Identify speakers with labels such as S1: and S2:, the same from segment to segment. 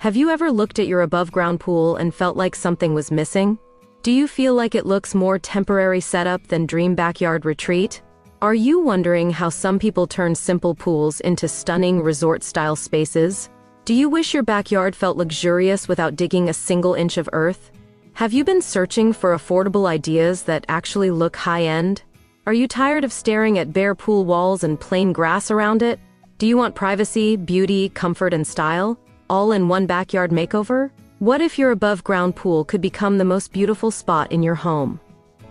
S1: Have you ever looked at your above-ground pool and felt like something was missing? Do you feel like it looks more temporary setup than dream backyard retreat? Are you wondering how some people turn simple pools into stunning resort-style spaces? Do you wish your backyard felt luxurious without digging a single inch of earth? Have you been searching for affordable ideas that actually look high-end? Are you tired of staring at bare pool walls and plain grass around it? Do you want privacy, beauty, comfort, and style, all in one backyard makeover? What if your above-ground pool could become the most beautiful spot in your home?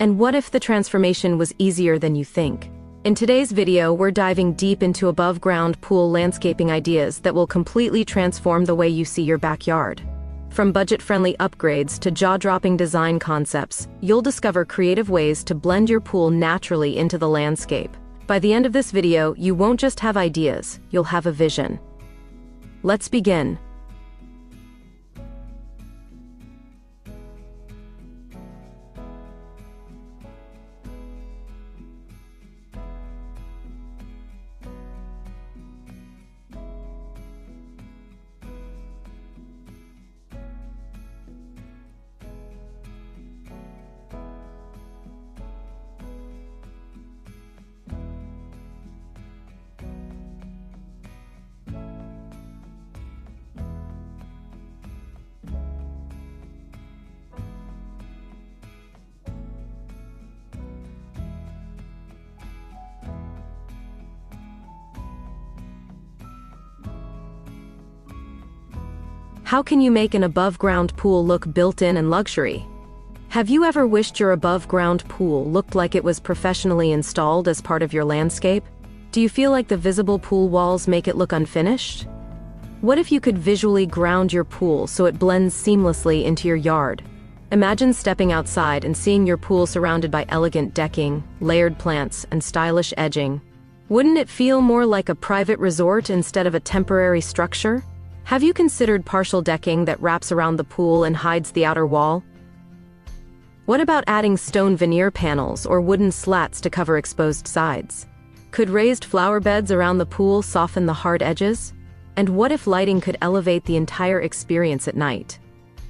S1: And what if the transformation was easier than you think? In today's video, we're diving deep into above-ground pool landscaping ideas that will completely transform the way you see your backyard. From budget-friendly upgrades to jaw-dropping design concepts, you'll discover creative ways to blend your pool naturally into the landscape. By the end of this video, you won't just have ideas, you'll have a vision. Let's begin. How can you make an above-ground pool look built-in and luxury? Have you ever wished your above-ground pool looked like it was professionally installed as part of your landscape? Do you feel like the visible pool walls make it look unfinished? What if you could visually ground your pool so it blends seamlessly into your yard? Imagine stepping outside and seeing your pool surrounded by elegant decking, layered plants, and stylish edging. Wouldn't it feel more like a private resort instead of a temporary structure? Have you considered partial decking that wraps around the pool and hides the outer wall? What about adding stone veneer panels or wooden slats to cover exposed sides? Could raised flower beds around the pool soften the hard edges? And what if lighting could elevate the entire experience at night?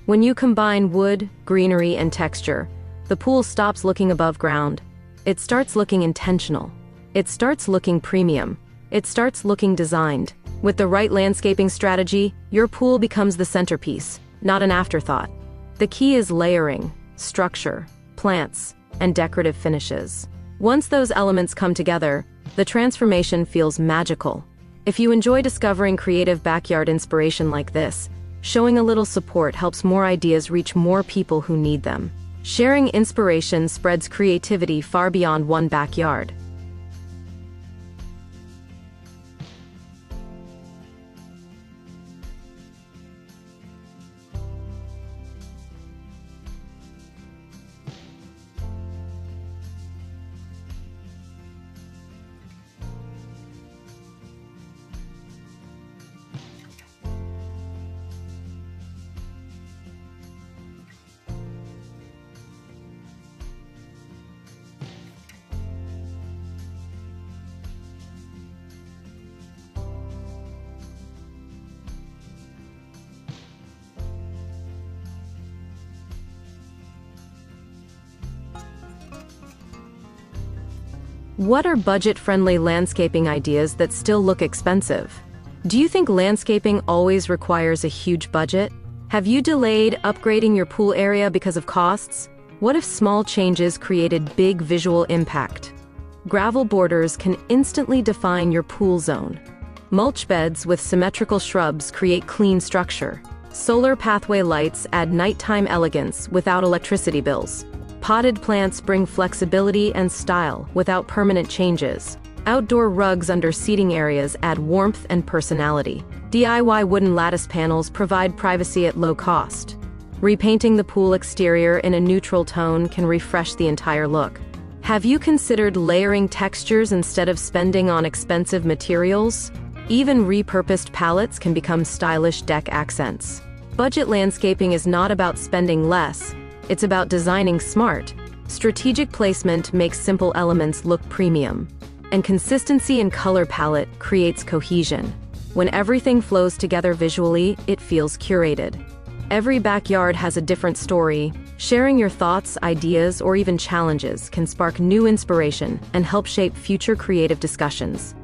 S1: When you combine wood, greenery, and texture, the pool stops looking above ground. It starts looking intentional. It starts looking premium. It starts looking designed. With the right landscaping strategy, your pool becomes the centerpiece, not an afterthought. The key is layering, structure, plants, and decorative finishes. Once those elements come together, the transformation feels magical. If you enjoy discovering creative backyard inspiration like this, showing a little support helps more ideas reach more people who need them. Sharing inspiration spreads creativity far beyond one backyard. What are budget-friendly landscaping ideas that still look expensive? Do you think landscaping always requires a huge budget? Have you delayed upgrading your pool area because of costs? What if small changes created big visual impact? Gravel borders can instantly define your pool zone. Mulch beds with symmetrical shrubs create clean structure. Solar pathway lights add nighttime elegance without electricity bills. Potted plants bring flexibility and style without permanent changes. Outdoor rugs under seating areas add warmth and personality. DIY wooden lattice panels provide privacy at low cost. Repainting the pool exterior in a neutral tone can refresh the entire look. Have you considered layering textures instead of spending on expensive materials? Even repurposed palettes can become stylish deck accents. Budget landscaping is not about spending less. It's about designing smart. Strategic placement makes simple elements look premium, and consistency in color palette creates cohesion. When everything flows together visually, it feels curated. Every backyard has a different story. Sharing your thoughts, ideas, or even challenges can spark new inspiration and help shape future creative discussions.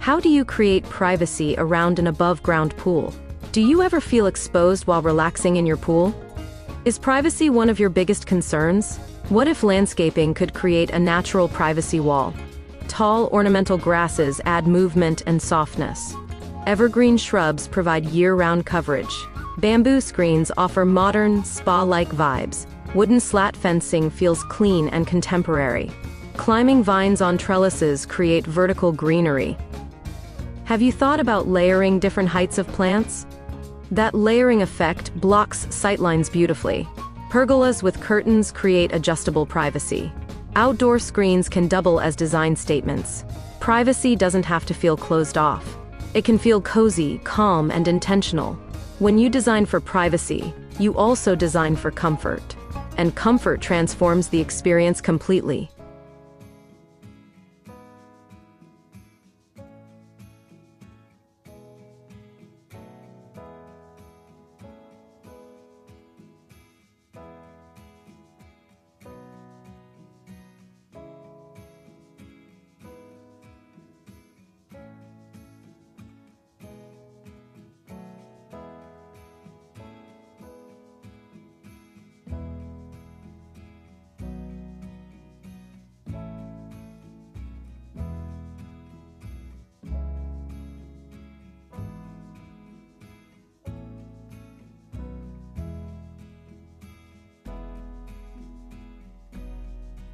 S1: How do you create privacy around an above-ground pool? Do you ever feel exposed while relaxing in your pool? Is privacy one of your biggest concerns? What if landscaping could create a natural privacy wall? Tall, ornamental grasses add movement and softness. Evergreen shrubs provide year-round coverage. Bamboo screens offer modern, spa-like vibes. Wooden slat fencing feels clean and contemporary. Climbing vines on trellises create vertical greenery. Have you thought about layering different heights of plants? That layering effect blocks sightlines beautifully. Pergolas with curtains create adjustable privacy. Outdoor screens can double as design statements. Privacy doesn't have to feel closed off. It can feel cozy, calm, and intentional. When you design for privacy, you also design for comfort. And comfort transforms the experience completely.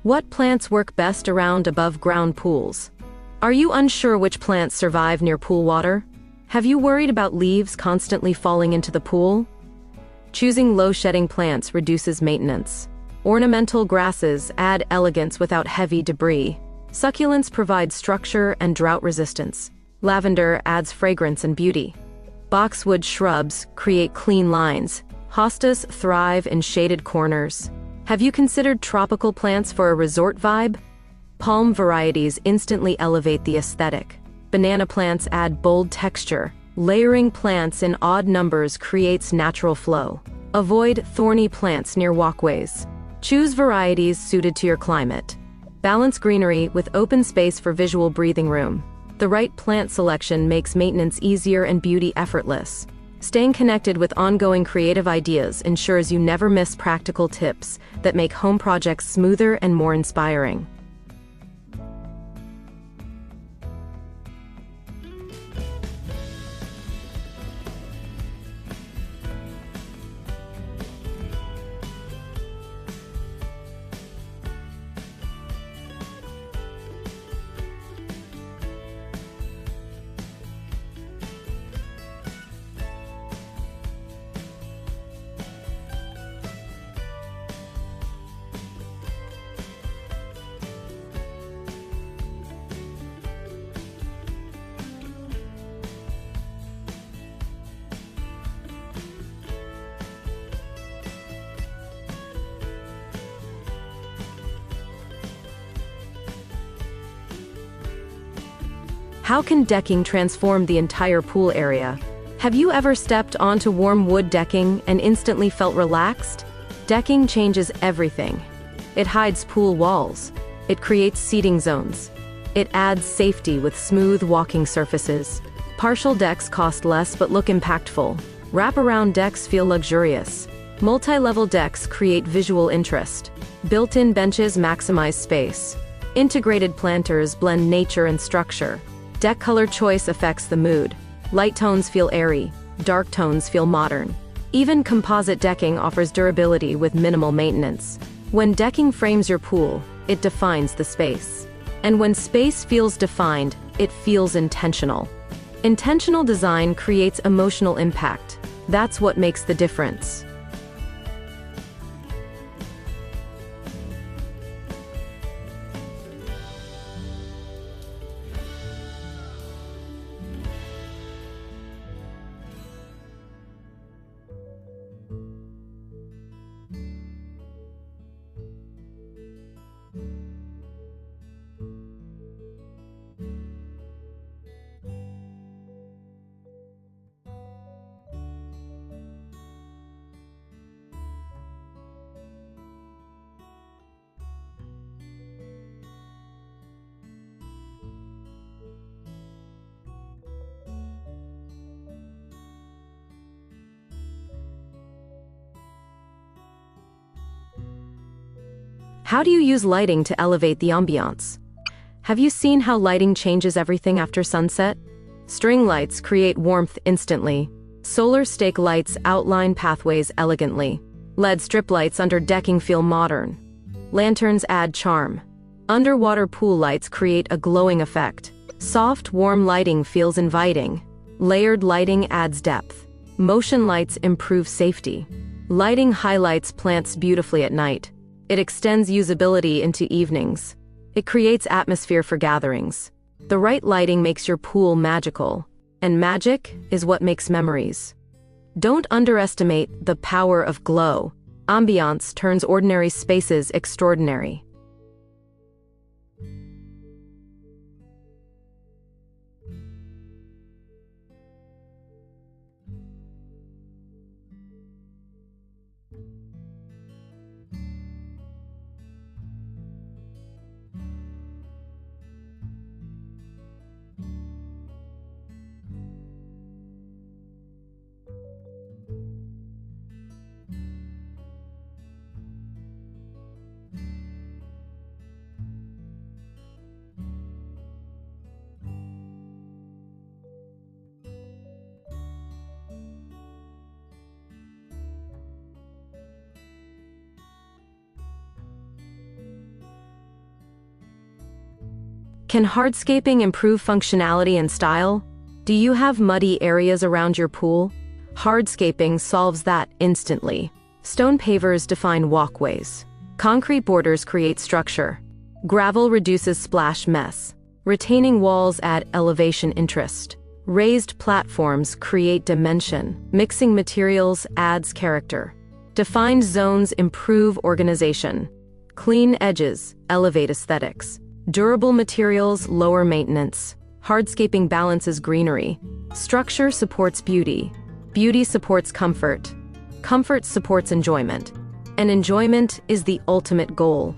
S1: What plants work best around above-ground pools? Are you unsure which plants survive near pool water? Have you worried about leaves constantly falling into the pool? Choosing low-shedding plants reduces maintenance. Ornamental grasses add elegance without heavy debris. Succulents provide structure and drought resistance. Lavender adds fragrance and beauty. Boxwood shrubs create clean lines. Hostas thrive in shaded corners. Have you considered tropical plants for a resort vibe? Palm varieties instantly elevate the aesthetic. Banana plants add bold texture. Layering plants in odd numbers creates natural flow. Avoid thorny plants near walkways. Choose varieties suited to your climate. Balance greenery with open space for visual breathing room. The right plant selection makes maintenance easier and beauty effortless. Staying connected with ongoing creative ideas ensures you never miss practical tips that make home projects smoother and more inspiring. How can decking transform the entire pool area? Have you ever stepped onto warm wood decking and instantly felt relaxed? Decking changes everything. It hides pool walls. It creates seating zones. It adds safety with smooth walking surfaces. Partial decks cost less but look impactful. Wraparound decks feel luxurious. Multi-level decks create visual interest. Built-in benches maximize space. Integrated planters blend nature and structure. Deck color choice affects the mood. Light tones feel airy. dark tones feel modern. Even composite decking offers durability with minimal maintenance. When decking frames your pool, it defines the space. And when space feels defined, it feels intentional. Intentional design creates emotional impact. That's what makes the difference. How do you use lighting to elevate the ambiance? Have you seen how lighting changes everything after sunset? String lights create warmth instantly. Solar stake lights outline pathways elegantly. LED strip lights under decking feel modern. Lanterns add charm. Underwater pool lights create a glowing effect. Soft, warm lighting feels inviting. Layered lighting adds depth. Motion lights improve safety. Lighting highlights plants beautifully at night. It extends usability into evenings. It creates atmosphere for gatherings. The right lighting makes your pool magical, and magic is what makes memories. Don't underestimate the power of glow. Ambiance turns ordinary spaces extraordinary. Can hardscaping improve functionality and style? Do you have muddy areas around your pool? Hardscaping solves that instantly. Stone pavers define walkways. Concrete borders create structure. Gravel reduces splash mess. Retaining walls add elevation interest. Raised platforms create dimension. Mixing materials adds character. Defined zones improve organization. Clean edges elevate aesthetics. Durable materials lower maintenance. Hardscaping balances greenery. Structure supports beauty. Beauty supports comfort. Comfort supports enjoyment. And enjoyment is the ultimate goal.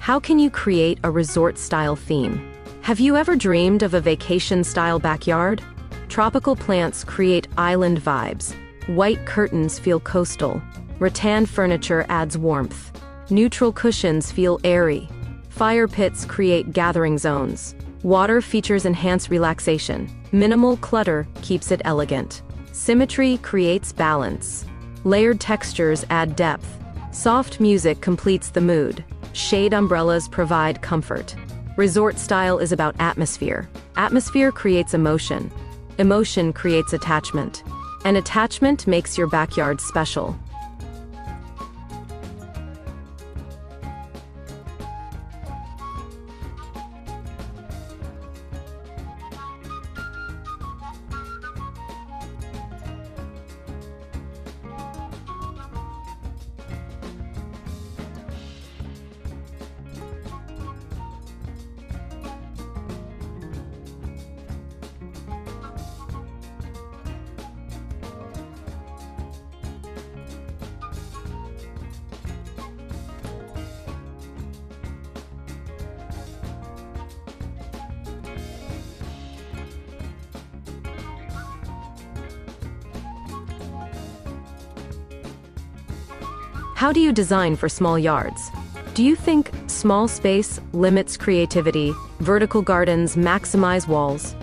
S1: How can you create a resort-style theme? Have you ever dreamed of a vacation-style backyard? Tropical plants create island vibes. White curtains feel coastal. Rattan furniture adds warmth. Neutral cushions feel airy. Fire pits create gathering zones. Water features enhance relaxation. Minimal clutter keeps it elegant. Symmetry creates balance. Layered textures add depth. Soft music completes the mood. Shade umbrellas provide comfort. Resort style is about atmosphere. Atmosphere creates emotion. Emotion creates attachment. And attachment makes your backyard special. How do you design for small yards? Do you think small space limits creativity, vertical gardens maximize walls?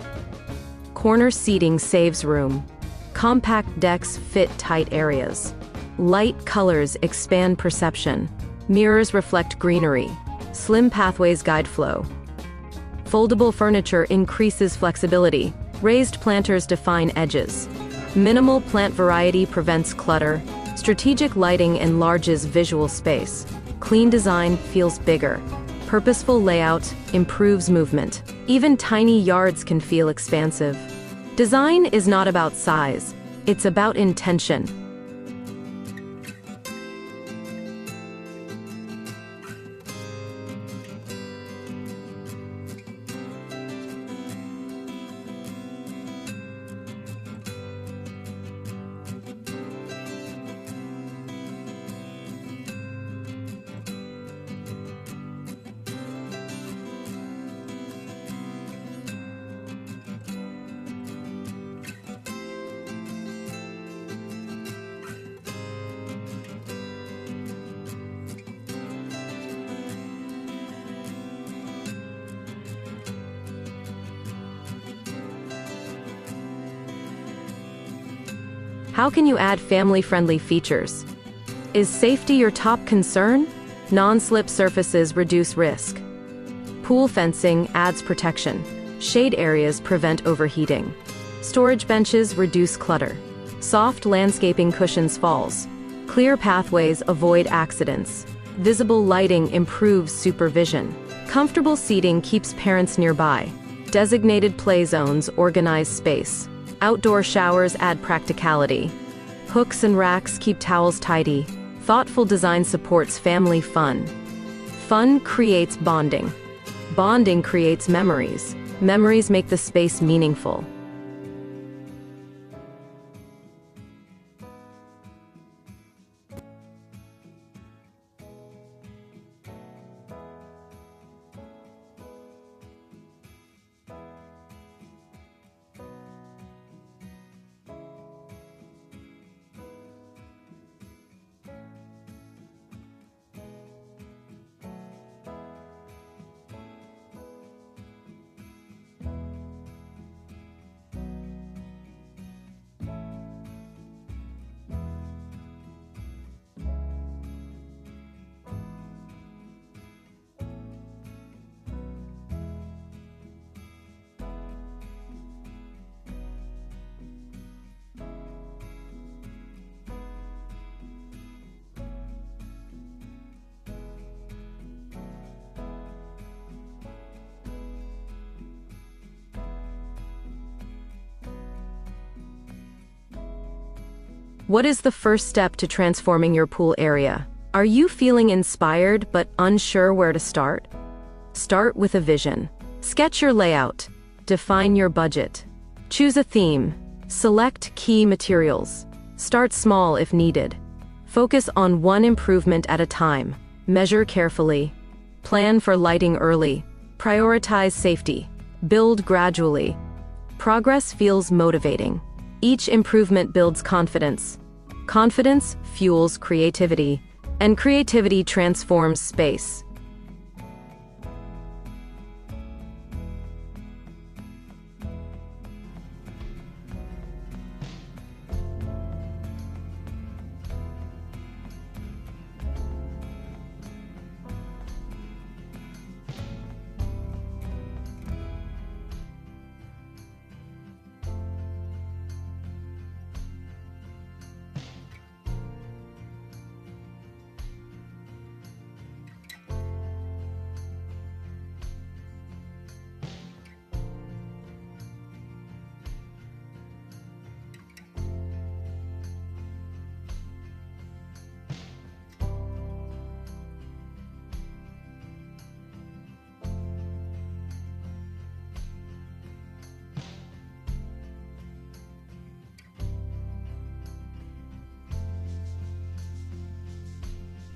S1: Corner seating saves room. Compact decks fit tight areas. Light colors expand perception. Mirrors reflect greenery. Slim pathways guide flow. Foldable furniture increases flexibility. Raised planters define edges. Minimal plant variety prevents clutter. Strategic lighting enlarges visual space. Clean design feels bigger. Purposeful layout improves movement. Even tiny yards can feel expansive. Design is not about size, it's about intention. How can you add family-friendly features? Is safety your top concern? Non-slip surfaces reduce risk. Pool fencing adds protection. Shade areas prevent overheating. Storage benches reduce clutter. Soft landscaping cushions falls. Clear pathways avoid accidents. Visible lighting improves supervision. Comfortable seating keeps parents nearby. Designated play zones organize space. Outdoor showers add practicality. Hooks and racks keep towels tidy. Thoughtful design supports family fun. Fun creates bonding. Bonding creates memories. Memories make the space meaningful. What is the first step to transforming your pool area? Are you feeling inspired but unsure where to start? Start with a vision. Sketch your layout. Define your budget. Choose a theme. Select key materials. Start small if needed. Focus on one improvement at a time. Measure carefully. Plan for lighting early. Prioritize safety. Build gradually. Progress feels motivating. Each improvement builds confidence. Confidence fuels creativity, and creativity transforms space.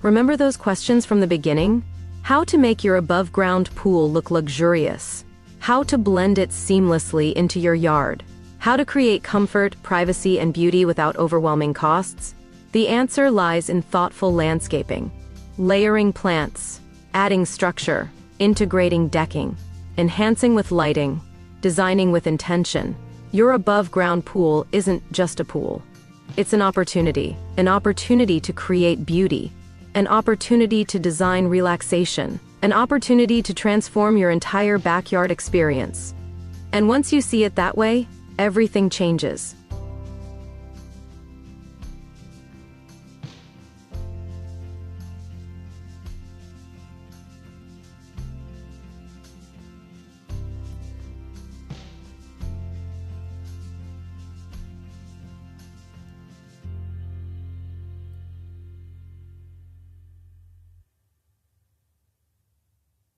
S1: Remember those questions from the beginning? How to make your above-ground pool look luxurious. How to blend it seamlessly into your yard. How to create comfort, privacy, and beauty without overwhelming costs. The answer lies in thoughtful landscaping. Layering plants, adding structure, integrating decking, enhancing with lighting, designing with intention. Your above-ground pool isn't just a pool. It's an opportunity to create beauty, an opportunity to design relaxation, an opportunity to transform your entire backyard experience. And once you see it that way, everything changes.